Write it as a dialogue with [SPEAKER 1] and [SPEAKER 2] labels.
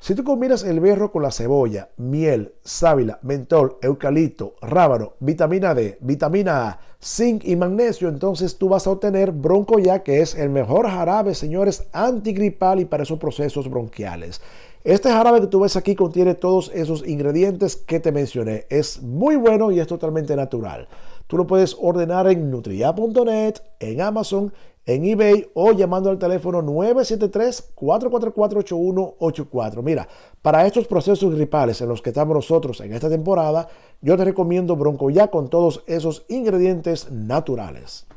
[SPEAKER 1] Si tú combinas el berro con la cebolla, miel, sábila, mentol, eucalipto, rábano, vitamina D, vitamina A, zinc y magnesio, entonces tú vas a obtener Broncoyac, que es el mejor jarabe, señores, antigripal y para esos procesos bronquiales. Este jarabe que tú ves aquí contiene todos esos ingredientes que te mencioné. Es muy bueno y es totalmente natural. Tú lo puedes ordenar en Nutria.net, en Amazon, en eBay o llamando al teléfono 973-444-8184. Mira, para estos procesos gripales en los que estamos nosotros en esta temporada, yo te recomiendo Broncoyac con todos esos ingredientes naturales.